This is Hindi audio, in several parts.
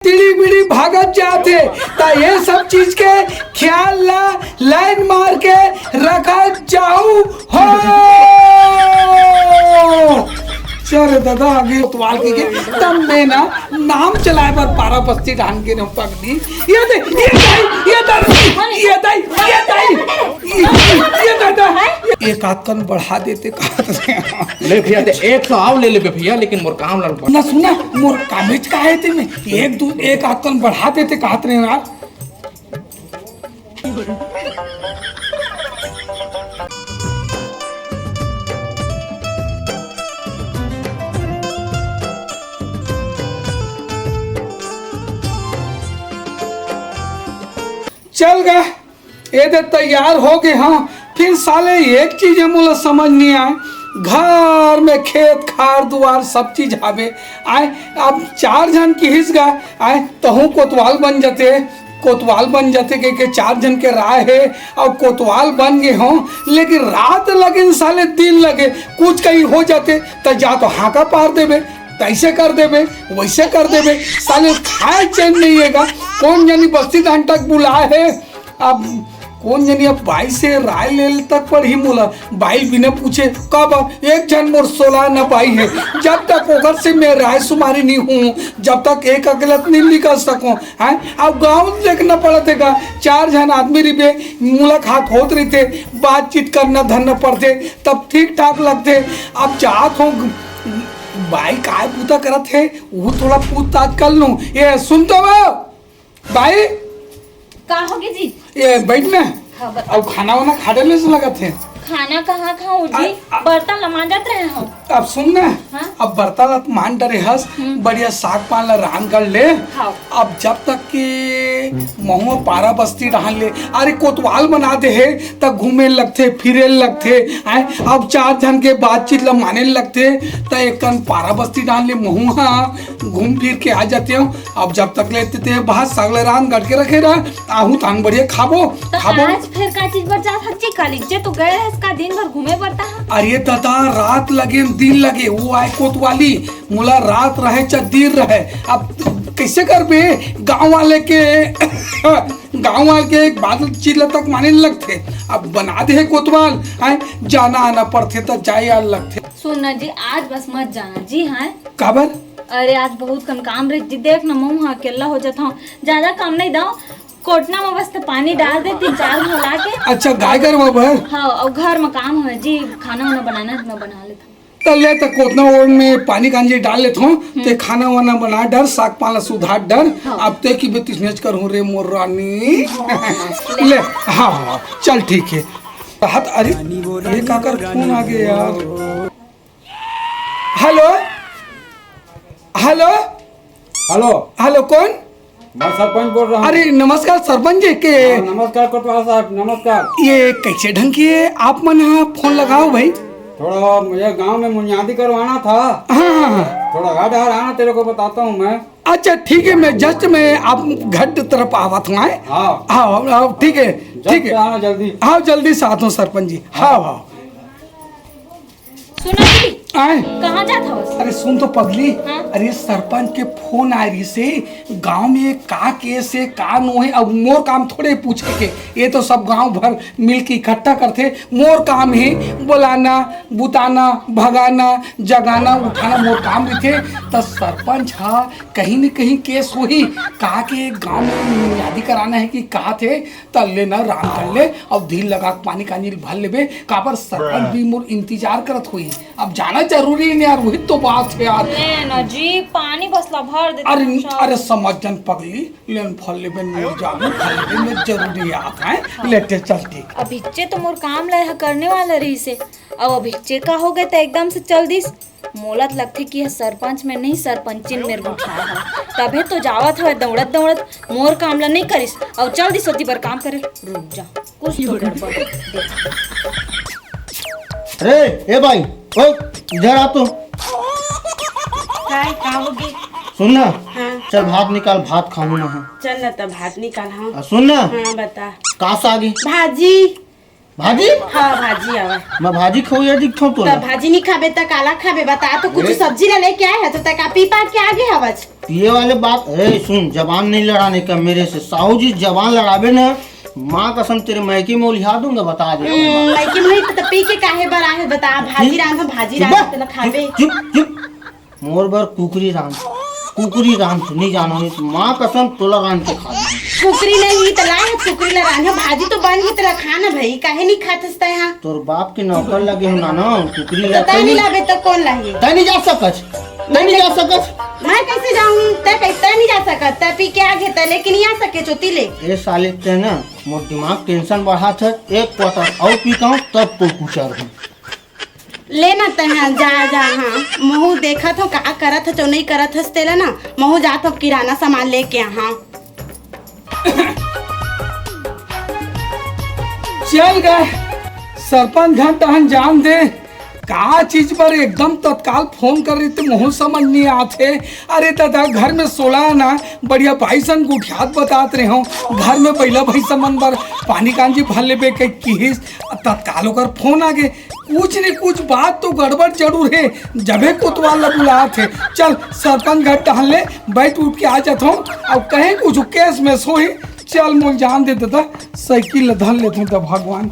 बीड़ी बीड़ी भागत जाते। ता ये सब चीज के ख्याल ला, लाइन मार के रखा जाऊ हो। चल दादा आगे उतवाल के तब मैं ना नाम चलाए पर पारा बस्ती ढान के पक दी। ये दे ये दादा एक आध कन बढ़ा देते ले भैया दे 100 आव ले ले भैया, लेकिन मोर काम लड़ ना सुना मोर कामेज का है ते में एक आध कन बढ़ा देते कहत रहे यार। चल गए ये तो तैयार हो गए। हाँ फिर साले एक चीज मुझे समझ नहीं आए, घर में खेत खार दुआर सब चीज आवे आए। अब 4 जन की हिस्स गए आए तहु कोतवाल बन जाते के 4 जन के राय है और कोतवाल बन गए हों। लेकिन रात लगे साले दिन लगे कुछ कहीं हो जाते तो जा तो हाका पार देवे, ऐसे कर देवे वैसे कर देवे, साले खाए चैन नहीं है। कौन जानी बस्ती दान तक बुलाए है। अब कौन जानी अब भाई से राय ले तक पर ही बोला। भाई बिना पूछे कब एक जन मोर 16 न पाई है। जब तक ओकर से मैं राय सुमारी नहीं हूँ, जब तक एक अगलत नहीं निकल सकूँ है। अब गाँव देखना पड़ा थे 4 जन आदमी रिपे मुलाकात होते रहते, बातचीत करना धरना पड़ते तब ठीक ठाक लगते। अब चाहत हूँ भाई काय पूता करत है वो थोड़ा पूछताछ कर लूं। ये सुन तो भाई का होगे जी? ये बैठना अब खाना वाना खाने ले से लगा थे। खाना कहाँ खाऊं जी, बर्तन लमाजत रहे हो। अब सुन ना अब बर्तन मान डरे हस बढ़िया साग पान रान कर ले। अब जब तक कि महुआ पारा बस्ती डाल ले अरे कोतवाल बना दे है तब घूमे लगते फिरे लगते आए। अब 4 जन के बातचीत ला माने लगते तो एक कन पारा बस्ती डाल ले महुआ घूम फिर के आ जाते हो। अब जब तक लेते थे बाहर सगले रान गट के रखे रहा आहू तांग बढ़िया खाबो खाबो। आज फिर का चीज पर जा सच्ची कालिजे तो गए है का दिन भर घूमे पड़ता है। अरे दादा रात लगे दिन लगे वो आए कोतवाली मुला रात रहे चाहे दिन रहे। अब कैसे कर बे गाँव वाले के बादल चिल्ला तक माने लगते। अब बना दे कोतवाल है जाना आना पड़ते तो जाए लगते। सुनना जी आज बस मत जाना जी। हाँ काबर? अरे आज बहुत कम काम रही जी, देख ना मुँह अकेला हो जाता हूँ, ज्यादा काम नहीं दाओ। कोटना में बस पानी डाल दे 3-4 मिला के। अच्छा गाय कर हाँ और घर में काम है जी, खाना वाना बनाना मैं बना लेता हूँ। तले तक कोटना ओढ़ में पानी कांजी डाल लेता हूँ ते खाना वाना बना डर साग पाला सुधार डर। अब ते की बेतिस करूँ रे मोर रानी ले। हाँ चल ठीक है। अरे ये काकर फोन आ गया यार। हेलो हेलो हेलो हेलो कौन? मैं सरपंच बोल रहा हूँ। अरे नमस्कार सरपंच जी के। नमस्कार कोतवाल साहब नमस्कार। ये कैसे ढंग की है आप मन फोन लगाओ भाई। थोड़ा मुझे गांव में बुनियादी करवाना था। हाँ थोड़ा घर आना तेरे को बताता हूँ मैं। अच्छा ठीक है मैं जस्ट मैं आप घर तरफ आवा था। हाँ ठीक है आना जल्दी। हाँ जल्दी से आता हूँ सरपंच जी। हाँ सुना जी आए कहाँ जाता हो? अरे सुन तो पगली। हाँ? अरे सरपंच के फोन आ रही से गांव में का केस है का नो है। अब मोर काम थोड़े पूछे के, ये तो सब गांव भर मिल के इकट्ठा करते। मोर काम है बुलाना बुताना भगाना जगाना उठाना मोर काम रखे। तो सरपंच हा कहीं न कहीं केस हुई कहा के गांव में यादी कराना है कि कहा थे तल ले ना राम कर ले। अब धील लगा पानी कानी भर लेबे काबर सरपंच भी मोर इंतजार करत हुई। अब जाना जरूरी है यार, वही तो बात है यार। ना जी पानी बसला भर दे। अरे समझ जन पगली लेन फल लेबे नहीं जाबू फल लेबे में जरूरी आता है लेटे चल ठीक। अभिच्चे तो मोर काम ला करने वाला रही से अब अभिच्चे का हो गए तो एकदम से चल दिस। मोलत लगती कि यह सरपंच में नहीं सरपंचिन में उठाया है तबे तो जावत है दौड़त दौड़त मोर काम ला नहीं करिस और चल दिस होती पर काम करे। रुक जा कुछ तो गड़बड़। अरे ए भाई ओ इधर आ तू। का होगी? सुन ना। हाँ। चल भात निकाल भात खाऊं ना है। चल ना तब भात निकाल। हाँ सुन ना। हाँ बता कहाँ से आ गई भाजी? भाजी? हाँ भाजी आवा। मैं भाजी खाऊं या दिख खाऊं तो भाजी नहीं खाबे तो काला खाबे बता तो कुछ सब्जी ला लेके आए है तो तक पी पा के आगे हवज। ये वाले बात सुन, जबान नहीं लड़ाने का मेरे से। साहू जी जबान लड़ाबे ना, माँ कसम तेरे मैकी में उलिया दूंगा, बता दे। लड़की नहीं तो पी के काहे बर आहे बता। भाजी रांध भाजी रांध तेला खाबे। चुप चुप, मोर बर कुकरी रांध तू नहीं जानो नहीं तो माँ कसम तोला रांध के खा दूंगा। कुकरी नहीं तो लाए कुकरी ला रांध भाजी तो बन ही तेला खाना भाई काहे नहीं खातस तय हां। तोर बाप के नौकर लगे हो ना कुकरी ला। तय नहीं लाबे तो कौन लाही। तय नहीं जा सकत। मैं कैसे जाऊं? तय नहीं जा सकत। तय पी के आगे तय लेकिन नहीं आ सके चोती ले। ए साले ते ना मोर दिमाग टेंशन बढ़ा था। एक क्वार्टर और पीता तब तो कुचर हूँ। लेना तय जा हाँ। महू देखा था का करत है जो नहीं करत हस तेला ना। महू जा तो किराना सामान लेके हाँ। चल गए सरपंच घंटा जान दे का चीज पर एकदम तत्काल फोन कर रही थी, मुँह समझ नहीं आते। अरे दादा घर में सोला ना बढ़िया भाई सन गुठियात बताते रहे हो। घर में पहला भाई समन बर पानी कांजी भर ले बे किस तत्काल होकर फोन आ गए। कुछ नहीं कुछ बात तो गड़बड़ जरूर है, जबे कोतवाल बुला थे। चल सरपंच घर टहल ले, बैठ उठ के आ जाता हूँ। अब कहीं कुछ केस में सोही चल मुझे जान दे देता, साइकिल धन लेता हूँ। भगवान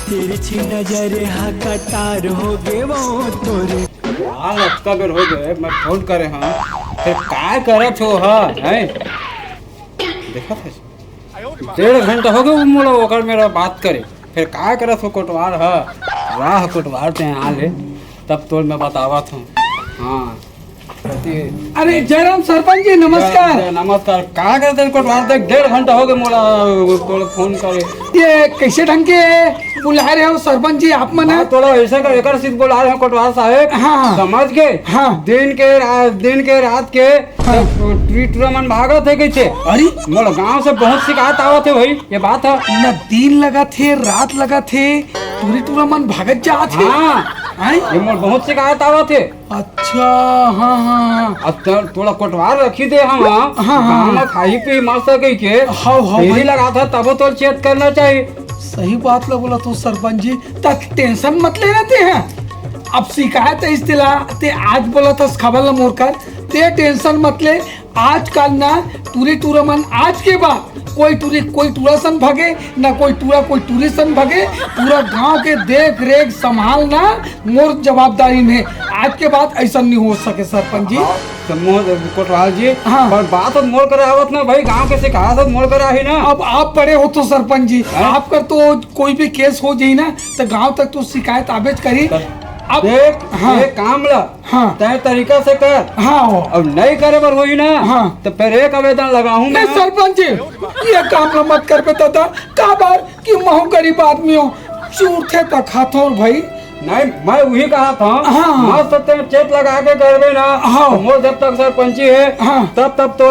तिरछी नजर हा कटार हो गे वो तोरे। हाल हफ्ता बेर हो गए मैं फोन करे हाँ, फिर काय करत हो है देखा था 1.5 घंटा हो गए वो मोला ओकर मेरा बात करे। फिर काय करत हो कोटवार है राह कोटवार ते आ ले तब तो मैं बतावत हूँ। हाँ अरे जयराम सरपंच जी नमस्कार। नमस्कार। का करते कोटवार तक 1.5 घंटा हो गए मोला तोला फोन करे। ये कैसे ढंग के बुला रहे हो सरपंच जी आप मना? थोड़ा ऐसा कर एकर सीध बुला रहे हैं कोटवार साहब। हाँ। समझ के हाँ। दिन के रात के टूर्नामेंट भागत है कैसे। अरे मोला गांव से बहुत शिकायत आवत है भाई, ये बात है न दिन लगा थे रात लगा थे टूरा मन भागत जा थे। हाँ ये मोल बहुत शिकायत आवत है। अच्छा हाँ हाँ अब थोड़ा कोटवार रखी दे हम हाँ। गाँव में खाई पी मस्त सके के हाँ यही लगा था तब तो चेक करना चाहिए। सही बात ला बोला तो सरपंच जी, तक टेंशन मत लेना ते हैं। अब शिकायत है इस दिला ते आज बोला था खबर ला मोर कर ते टेंशन मत ले। आजकल ना टूरा मन आज के बाद कोई टूरा सन भागे ना कोई टूरी सन भागे। पूरा गांव के देख रेख संभालना मोर जवाबदारी में। आज के बाद ऐसा नहीं हो सके सरपंच जी। कोटवाल जी हाँ। पर बात मोड़ कर आवत ना भाई, गांव के शिकायत मोड़ कर ही ना। अब आप बड़े हो तो सरपंच जी आपका तो कोई भी केस हो जाए ना तो गांव तक तो शिकायत आवेज करी। अब हाँ। एक काम ला हाँ। तय तरीका से कर। हाँ अब नहीं करे बर हुई ना हाँ। तो फिर एक आवेदन लगाऊं नहीं मैं। सरपंच जी ये काम ना मत कर पे दादा का बार कि महू गरीब आदमी हो चूर थे तक खातो भाई। नहीं मैं वही कहा था हाँ। मस्त चेत लगा के करबे ना। हाँ। मोर जब तक सरपंची है हाँ। तब तो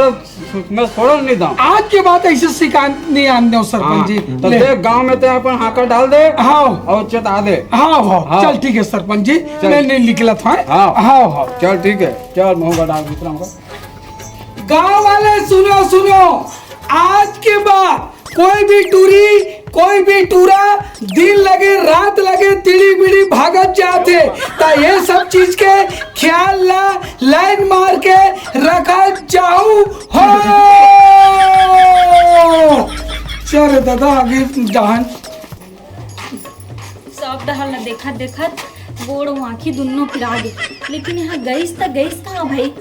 मैं छोड़न नहीं दूं। आज के बाद ऐसे शिकायत नहीं आने दो सरपंच जी। तो ले। देख गांव में ते अपन हाकर डाल दे हाँ और चेता दे। हाँ हाँ। हाँ चल ठीक है सरपंच जी मैं नहीं निकला था। हाँ। हाँ हाँ चल ठीक है चल मुँह डाल दूसरा गाँव वाले सुनो सुनो, आज के बाद कोई भी टूरा दिन लगे रात लगे तिड़ी बिड़ी भागत जाते ता ये सब चीज के ख्याल ला लाइन मार के रखा जाऊ हो। चल दादा आगे जहान सब डहल देखत देखत गोड़ आँखी दोनों पिरा दे। लेकिन यहाँ गईस कहाँ भाई?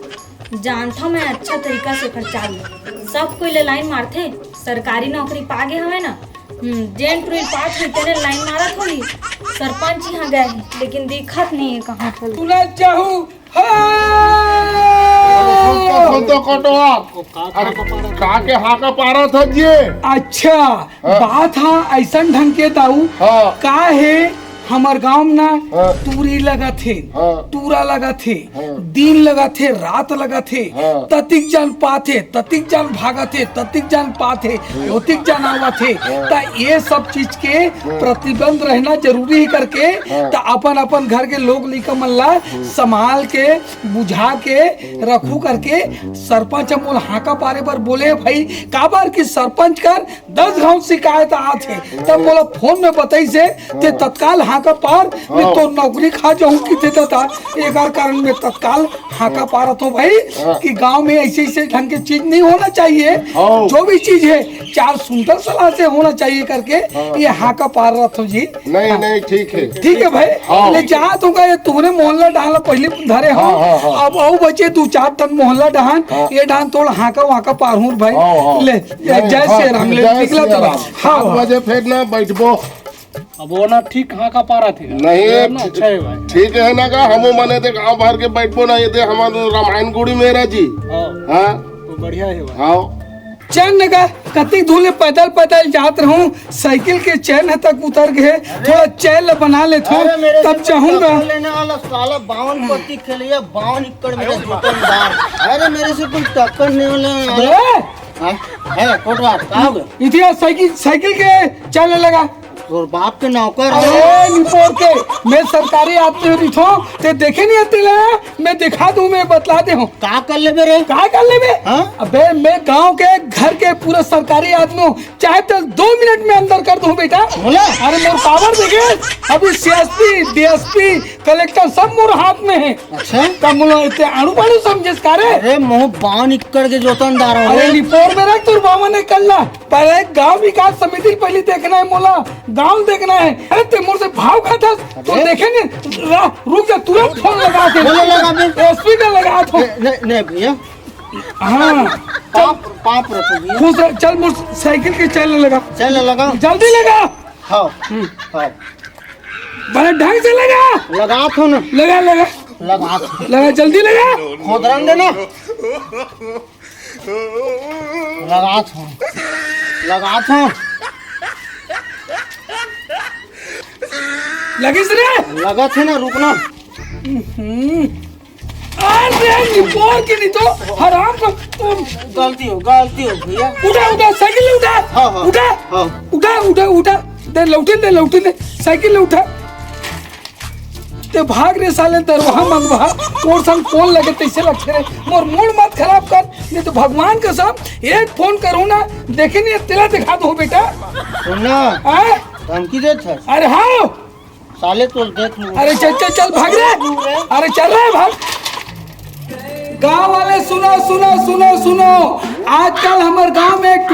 जानता मैं अच्छा तरीका से कर चालू सब कोई ले लाइन मारते। सरकारी नौकरी पागे हमें ना जेन ट्रेन पास में तेरे लाइन मारा थोड़ी। सरपंच यहाँ गए हैं लेकिन दिखत नहीं है कहाँ चल। तुला चाहू काके हाका पारा था जी। अच्छा बात हाँ ऐसा ढंग के दाऊ का है हमार गांव में ना तूरी लगा थे टूरा लगा थे दिन लगा थे रात लगा थे ततिक जन पाथे ततिक जन भागा थे ततिक जन पाथे ओतिक जन आवा थे ता ये सब चीज के प्रतिबंध रहना जरूरी ही करके ता अपन घर के लोग लिखा मल्ला संभाल के बुझा के रखू करके। सरपंच मोल हाका पारे पर बोले भाई काबर की सरपंच कर 10 गांव शिकायत आते तब बोला फोन में बताई से ते तत्काल हाका पार मैं तो नौकरी खा जाऊं कि देता था। एक कारण में तत्काल हाका पारत हूँ भाई कि गांव में ऐसे ऐसे ढंग की चीज नहीं होना चाहिए। जो भी चीज है चार सुंदर सलाह से होना चाहिए करके ये हाका पार रहा हूँ जी। नहीं नहीं ठीक है। ठीक है भाई ले जा दूंगा। ये तुमने मोहल्ला डाला पहले धरे हो अब आओ बचे 2-4 टन मोहल्ला डहान ये डान थोड़ा हाका वाका पार हूँ भाई। ले जय श्री राम ले निकला तो हाँ बजे फिर ना बैठबो अब वो ना ठीक हाँ का पा रहा थे नहीं अच्छा है भाई। ठीक है ना का हमो मने थे गांव भर के बैठबो ना ये थे हमारा रामायण गुड़ी मेरा जी। हाँ तो बढ़िया है भाई। हाँ चैन लगा कति धूले पैदल पैदल जात रहूं साइकिल के चैन तक उतर गए थोड़ा चैन बना ले तब चाहूंगा। लेने वाला साला 52 पत्ती खेलिए 52 एकड़ मेरे दुकानदार। अरे मेरे से कोई टक्कर नहीं वाला है कोटवार कहाँ इतिहास साइकिल के चलने लगा और बाप के नौकर अरे निपोर के मैं सरकारी आदमी हूँ तो ते देखे नहीं आते लगा मैं दिखा दूं मैं बतला दे हूँ का कर ले मेरे क्या कर ले बे? हाँ? अबे मैं गांव के घर के पूरा सरकारी आदमी हूँ चाहे तो 2 मिनट में अंदर कर दूं बेटा। बोला अरे मोर पावर देखे अभी सीएसपी डीएसपी कलेक्टर सब मोर हाथ में है। अच्छा कब मुलो इतने अणु पाणु समझे कारे। अरे मोह 52 एकड़ के जोतनदार हो अरे रिपोर्ट में रख तू बाबा ने करना पहले गांव विकास समिति पहले देखना है मोला गांव देखना है। अरे तेमोर से भाव खाता तो देखे नहीं रुक जा तुरंत फोन लगा के एसपी का लगा तो नहीं भैया हाँ पाप रखो भैया खुश रह, चल मोर साइकिल के चलने लगा चल लगा जल्दी लगा हाँ हाँ बड़े ढंग से लगा लगा थो ना लगा लगा लगा जल्दी लगा खोदरन देना लगा थो लगी रे लगा थे ना रुकना अरे निपोर के नहीं तो हराम का गलती हो भैया उठा साइकिल उठा हाँ, हाँ, उठा हाँ। उठा दे लौटे दे साइकिल उठा ते भाग रे साले दरवाहा मंगवा और संग फोन लगे तैसे लगते रे मोर मूड मत खराब कर नहीं तो भगवान कसम एक फोन करूँ ना देखे नहीं तेला दिखा दो बेटा सुनना धमकी दे था अरे हाँ साले तो देख लूं अरे चल भाग रे अरे चल रहा है भाग। गांव वाले सुनो आजकल हमारे गांव में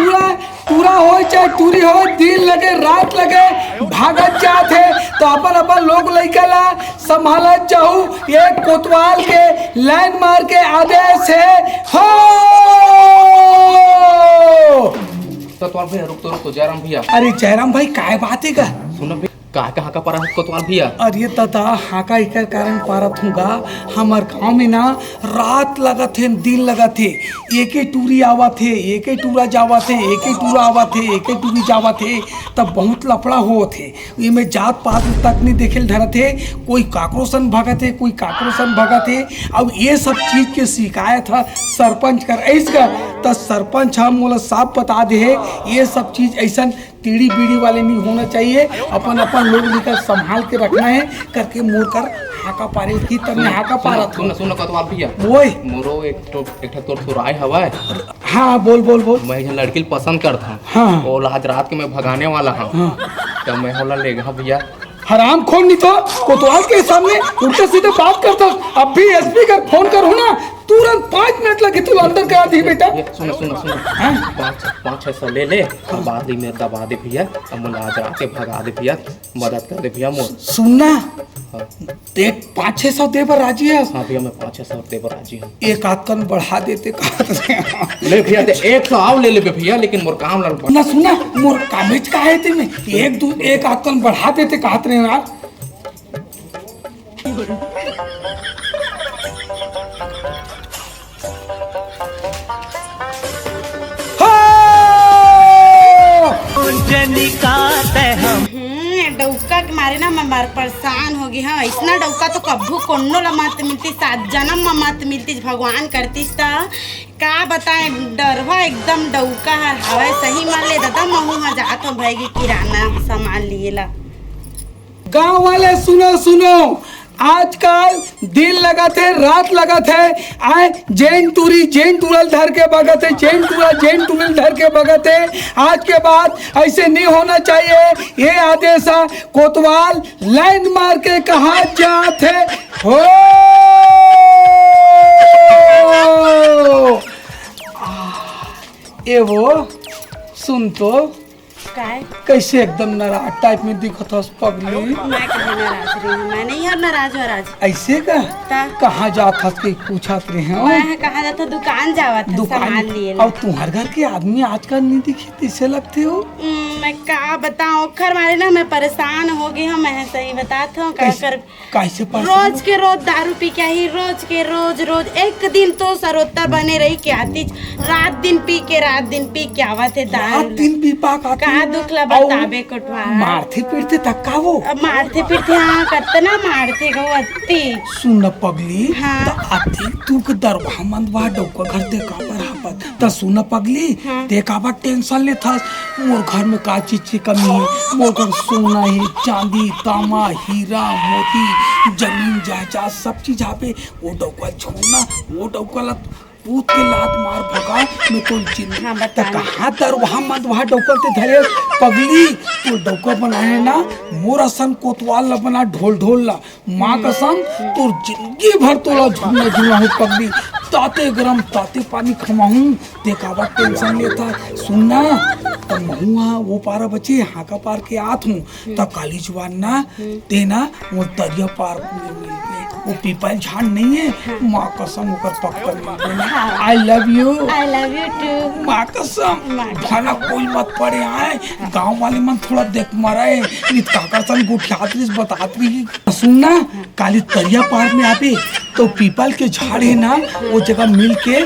टूरा हो चाहे टूरी हो दिन लगे रात लगे भागत जाते तो अपन लोग लइका ला संभालत जाऊ एक कोतवाल के लाइन मार के आदेश है हो तो भैया रुक तो जयराम भैया। अरे जयराम भाई काय बात है का सुनो भैया का हाँ का पा रहा कोतवाल भैया। अरे तथा हाका इकर कारण पारत हूँगा हमार गाँव में ना रात लगा थे दिन लगा थे एक ही टूरी आवा थे एक ही टूरा जावा थे एक ही टूरा आवा थे एक ही टूरी जावा थे तब बहुत लफड़ा हो थे ये में जात पात तक नहीं देखे धरा थे कोई काकरोसन भगा थे कोई काकरोसन भगा थे। अब ये सब चीज के शिकायत है सरपंच कर ऐसा तो सरपंच हम मोला साफ बता दे ये सब चीज ऐसा टीड़ी बीड़ी वाले नहीं होना चाहिए अपन लोग लेकर संभाल के रखना है करके मोर कर हाका पारे की तने हाका पारा सुन कोतवाल भैया ओए मोरो एक तो सुराय हवा है। हाँ बोल मैं यहाँ लड़की पसंद करता हूँ हाँ। और आज रात के मैं भगाने वाला हूँ तो मैं होला लेगा भैया हराम खोन नहीं तो कोतवाल के सामने उल्टे सीधे बात करता अब भी एसपी का फोन करूँ ना तुरंत 5 मिनट लगे तू अंदर करा दी बेटा। सुनो 5-6 ले ले और बाद में दबा दे भैया अब मुझे आज रात के भगा दे भैया मदद कर दे भैया मोर सुनना देख 500-600 दे पर राजी है। हाँ भैया मैं 500 दे पर राजी हूँ। एक आध कन बढ़ा देते ले भैया 100 आओ ले ले भैया लेकिन मोर काम लड़ ना सुना मोर कामेज का है तेने एक आध कन बढ़ा देते कहते रहे यार। डौका के मारे ना मैं बार परेशान हो गई। हाँ इतना डौका तो कभू कोनो ला मत मिलती 7 जन्म में मत मिलती भगवान करतीस ता का बताए डरवा एकदम डौका हवा सही मान ले दादा महू हाँ जात हो भाई किराना सामान लिए ला। गाँव वाले सुनो आजकल दिन लगत है रात लगत है आए जैन टूरल धर के बगत है जैन टूरल धर के बगत है। आज के बाद ऐसे नहीं होना चाहिए। ये आदेश कोतवाल लाइन मार के कहा जाते हो। ये वो सुन तो काय कैसे एकदम नाराज टाइप में दिखत हस पगली। मैं कहे नाराज रही हूँ, मैं नहीं हर नाराज हो राज। ऐसे का ता? कहाँ जात हस के पूछत रहे हैं मैं कहा जाता दुकान जावत है सामान लिए और तुम्हारे घर के आदमी आजकल नहीं दिखे कैसे लगते हो। मैं का बताऊं खर मारे ना मैं परेशान हो गई हूँ। मैं सही बताता हूँ का कर कैसे रोज के रोज दारू पी के ही रोज के रोज एक दिन तो सरोत्तर बने रही के आती रात दिन पी के आवत है रात दारू। दिन पीपा का का दुखला बताबे कटवा मारते पीटते तक्का वो अब मारते पीटते हाँ कतना मारते गो अत्ती। सुन पगली हाँ। त आती तू के दरबार मंदवा डौका घर देखा बराबर त सुन पगली देखा बा टेंशन ले था मोर घर में का चीज की कमी है। मोर घर सोना है चांदी तामा हीरा मोती जमीन जायदाद सब चीज यहाँ पे वो डौका छोड़ना वो डौका ला पूत के लात मार भगा मैं तो जिंदा हाँ, बता त कहाँ तर वहाँ मत वहाँ डौकर ते धरे पगली तो डौकर बनाए ना मोर असन कोतवाल ला बना ढोल ला माँ कसम तो जिंदगी भर तोला झूला हो पगली ताते गरम ताते पानी खमाऊं देखावा टेंशन लेता सुनना तो महुआ वो पारा बचे हाँ का पार के आत हूँ तो काली जवान ना देना वो दरिया पार मिल गए वो पीपल झाड़ नहीं है माँ कसम होकर पक्कर मिल देना। I love you too. माँ कसम खाना कोई मत पड़े आए गांव वाले मन थोड़ा देख मराए नित काका सन गुठियात रिस बतात रही सुनना काली तरिया पार में आवे तो पीपल के झाड़ है ना वो जगह मिल के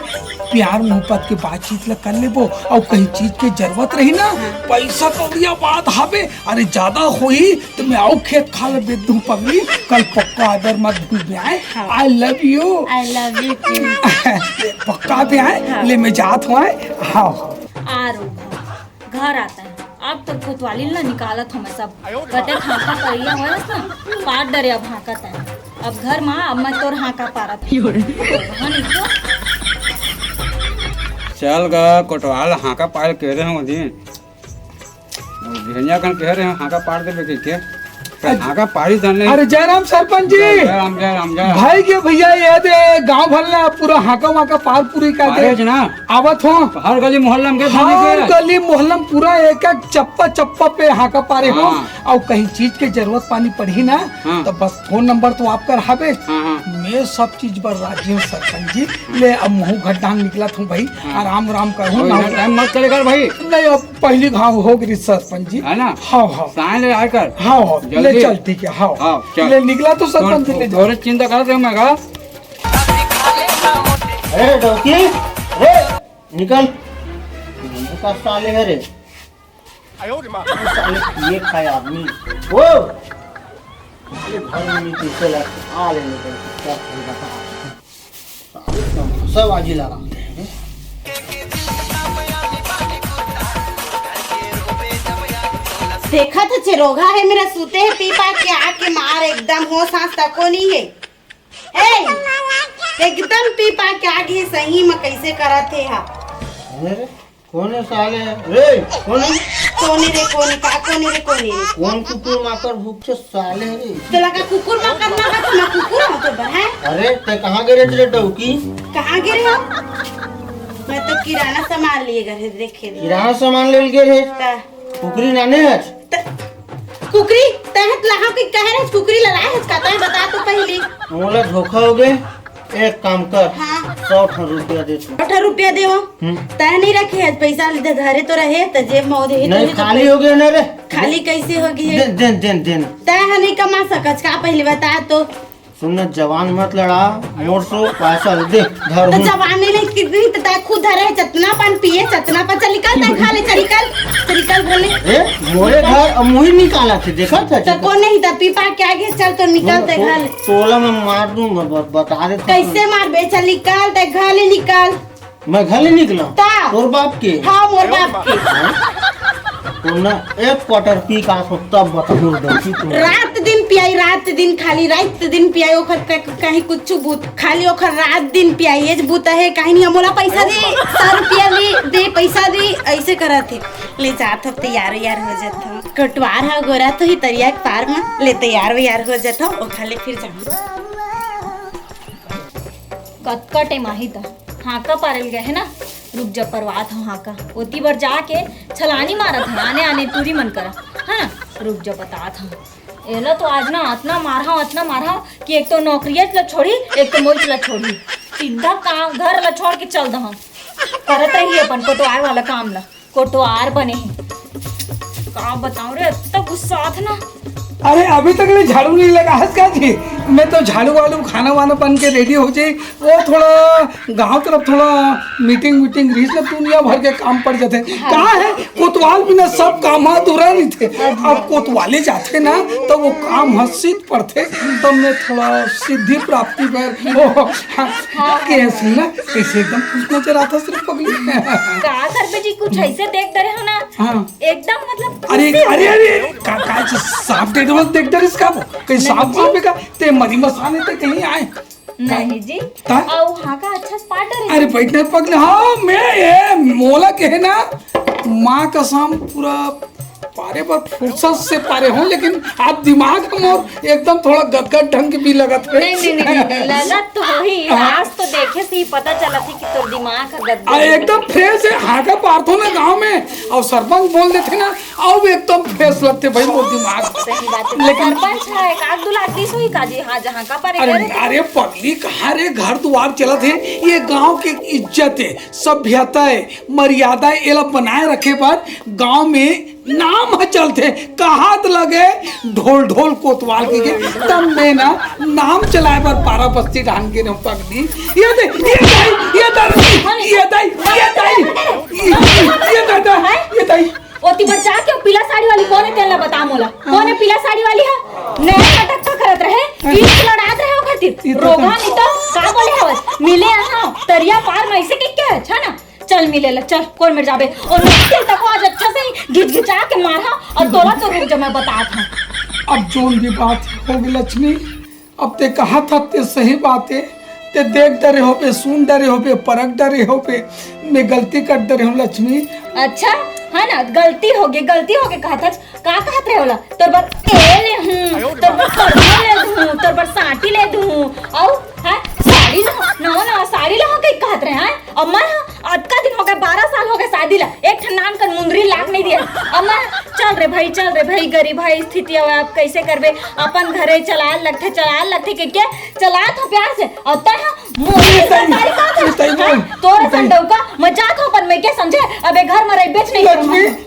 प्यार मोहब्बत के बातचीत ला कर लेबो और कहीं चीज की जरूरत रही ना पैसा तो दिया बात हावे अरे ज्यादा होई तो मैं आओ खेत खा ले बेच दूं पगली कल पक्का अदर मत भूल में आए। I love you too. पक्का भी आए ले मैं जात हूँ हाँ आ रो घर आता है अब तो कोतवाली ना निकालत हमें सब कटे हाँका परिया हो ना पार डरे अब हाँकत है अब घर माँ अब मैं तोर हाँका पारत वहाँ नहीं तो चल गा कोटवाल हाँका पार कह रहे हैं दिन भेंजा कन कह रहे हैं हाँका पार दे के हाँका पारी जाने। अरे जयराम सरपंच जी राम जय भाई के भैया ये दे गांव भर ना पूरा हाका वाका पार पूरी कर दे ना आवत हो हर गली मोहल्ला में हर गली मोहल्ला में पूरा एक एक चप्पा पे हाका पारे हो और कहीं चीज के जरूरत पानी पड़ी ना तो बस फोन नंबर तो आपका रहाबे मैं सब चीज पर राजी हूँ सरपंच जी। ले अब मुँह घटांग निकला था भाई आराम आराम करूँ टाइम मत करेगा भाई नहीं अब पहली घाव हो गई सरपंच जी है ना। हाँ हाँ साइन ले आकर हाँ हाँ ले चल ठीक है हाँ हाँ, चल। ले निकला तो सरपंच जी ले जाओ। और चिंता करते मैं कहा अरे डौकी रे निकल का साले है रे साले ये खाए आदमी वो साले घर में कैसे लग आ ले निकल क्या बता साले सब आजी लगा देखा तो चिरोगा है मेरा सूते है पीपा के आके मार एकदम हो सांस तको नहीं है। एकदम पीपा के आगे सही में कैसे करा थे हा अरे कौन है साले रे कौन है कोने रे कोने का कोने रे कोने रे कौन कुकुर माकर भूख से साले रे तो लगा कुकुर में करना है तो मैं कुकुर हूँ तो बहन अरे ते कहाँ गिरे थे डौकी कहाँ गिरे हो मैं तो किराना सामान लिए गए देखे किराना सामान ले गए थे कुकरी नाने है कुकरी तहत लहा की कह रहे कुकरी लड़ाई है कहता है बता तो पहले मोला धोखा हो गए एक काम कर हाँ 100 रुपया दे तू 100 रुपया दे तय नहीं रखे है पैसा धरे तो रहे तो जेब में दे नहीं खाली हो गया ना रे खाली कैसे होगी है देन तय नहीं कमा सकत का पहले बता तो सुनना जवान मत लड़ा मोर सो पैसा दे धर तो जवानी नहीं कितनी तो तय खुद धरे चतना पान पिए चतना पर चल निकल तय खा ले चल निकल भले ए मोरे घर अब मुही निकाला थे देखा था तो कौन नहीं था पीपा के आगे चल तो निकल तय खा ले तोला में मार दूं बता दे कैसे मार बे चल निकाल तय खा ले निकाल मैं घर ले निकला ता तोर बाप के हाँ मोर बाप के तुम ना एक क्वार्टर पी का तब बता दूं रात दिन पियाई रात दिन खाली रात दिन पियाई ओखर कहीं कुछ बूत खाली ओखर रात दिन पियाई ये बूत है कहीं नहीं मोला पैसा दे 100 रुपया ले दे पैसा दे ऐसे करत है ले जात हो तैयार यार हो जात हो कटवार है गोरा तो ही तरिया के पार में ले तैयार यार हो जात हो ओखर ले फिर जाऊँ कटकटे माही था हाका पारल गए है ना रुक जा परवात हूँ हाका ओती बार जाके छलानी मारत है आने आने तुरी मन करा है ना रुक जा बतात हूँ एला तो आज ना इतना मारा कि एक तो नौकरिया ला छोड़ी एक तो मोच ला छोड़ी सीधा काम घर ला छोड़ के चल दहा करत रही अपन कोटवार वाला काम ला कोटवार बने का बताऊं रे इतना गुस्सा था ना अरे अभी तक ले झाड़ू नहीं लगा है क्या जी मैं तो झाड़ू वालू खाना वाना बन के रेडी हो जाए वो थोड़ा गांव तरफ थोड़ा मीटिंग रही ना दुनिया भर के काम पड़ जाते कहाँ है कोतवाल बिना सब काम अधूरा नहीं थे अब कोतवाले जाते ना तो वो काम हसीत पड़ते तो मैं थोड़ा सिद्धि प्राप्ति पर कैसे ना कैसे एकदम खुश नजर आता सिर्फ पगली का कर पे जी कुछ ऐसे देख रहे हो ना हाँ एकदम मतलब अरे अरे अरे का सांप टेढ़ देख दर इसका वो कहीं सांप वाप का ते मरी मसाने तक कहीं आए नहीं जी ता? और वहाँ का अच्छा स्पॉट है अरे बैठने पगले हाँ मैं ये मोला के है ना माँ का शाम पूरा पारे पर फुर्सत से पारे हो लेकिन आप दिमाग हम और एकदम थोड़ा गदगद ढंग भी लगत है नहीं लगत तो वही आज तो देखे से ही पता चला थी कि तो दिमाग का गद्दा एकदम फ्रेश है हाका पार्थो ना गांव में और सरपंच बोल देते ना और भी एकदम फ्रेश लगते भाई वो दिमाग सही बात है लेकिन सरपंच है काग दुला किस हुई काजी हाँ जहाँ का पर अरे पगली कहाँ रे घर द्वार चलत है ये गांव की इज्जत है सभ्यता है मर्यादा है ये लोग बनाए रखे पर गांव में नाम है चलते कहा लगे ढोल ढोल कोतवाल के तब में ना नाम चलाए पर पारा बस्ती ढांग के पगली ये दे ये दाई ओती बच्चा के पीला साड़ी वाली कौन है तेला बता मोला कौन है पीला साड़ी वाली है नया नाटक का करत रहे बीच लड़ात रहे हो खातिर रोगा नहीं तो का बोले हवस मिले यहाँ तरिया पार में ऐसे के क्या है ना चल मिले लग चल कौन मिल जाबे और नक्सल तक आज अच्छा से घिचघिचा के मारा और तोला तो रुक जा मैं बता था अब जोन भी बात होगी लक्ष्मी अब ते कहा था ते सही बात है ते देख डरे हो पे सुन डरे हो पे परख डरे हो पे मैं गलती कर डरे हूँ लक्ष्मी अच्छा है ना गलती हो गई कहा था का कहत रहे होला तोर बर ए ले हूं तोर बर खड़ो ले दूं तोर बर साटी ले दूं औ है साड़ी ना साड़ी ला के कहत रहे हैं अम्मा आज का दिन हो गया 12 साल हो गए शादी ला एक ठनान कर मुंदरी लाग नहीं दिया अम्मा चल रे भाई गरीब है स्थिति है आप कैसे करबे अपन घरे चला लगते के चला था प्यार से अता है मोरी सरकारी का तोरे संडौका मजाक हो पर मैं क्या समझे अबे घर में रह बेच नहीं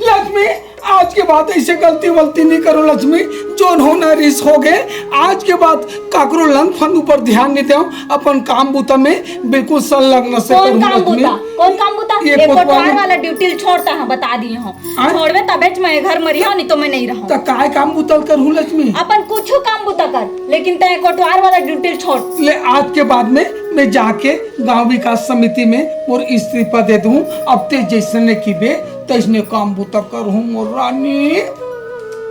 लक्ष्मी आज के बाद ऐसे गलती नहीं करो लक्ष्मी जोन होना रिस हो गए आज के बाद काकरो लन फन ऊपर ध्यान नहीं दो अपन काम बूता में बिल्कुल संलग्न से कौन काम बूता ये कोटवार वाला ड्यूटी छोड़ता है बता दिए हो छोड़वे तबे मैं घर में रही नहीं तो मैं नहीं रहूं तो काय काम बूता करूं लक्ष्मी अपन कुछ काम बूता कर लेकिन तय कोटवार वाला ड्यूटी छोड़ ले आज के बाद में मैं जाके गांव विकास समिति में और इस्तीफा दे दूं अब ते जैसे ने की बे तैसने काम बूता करूं मोर रानी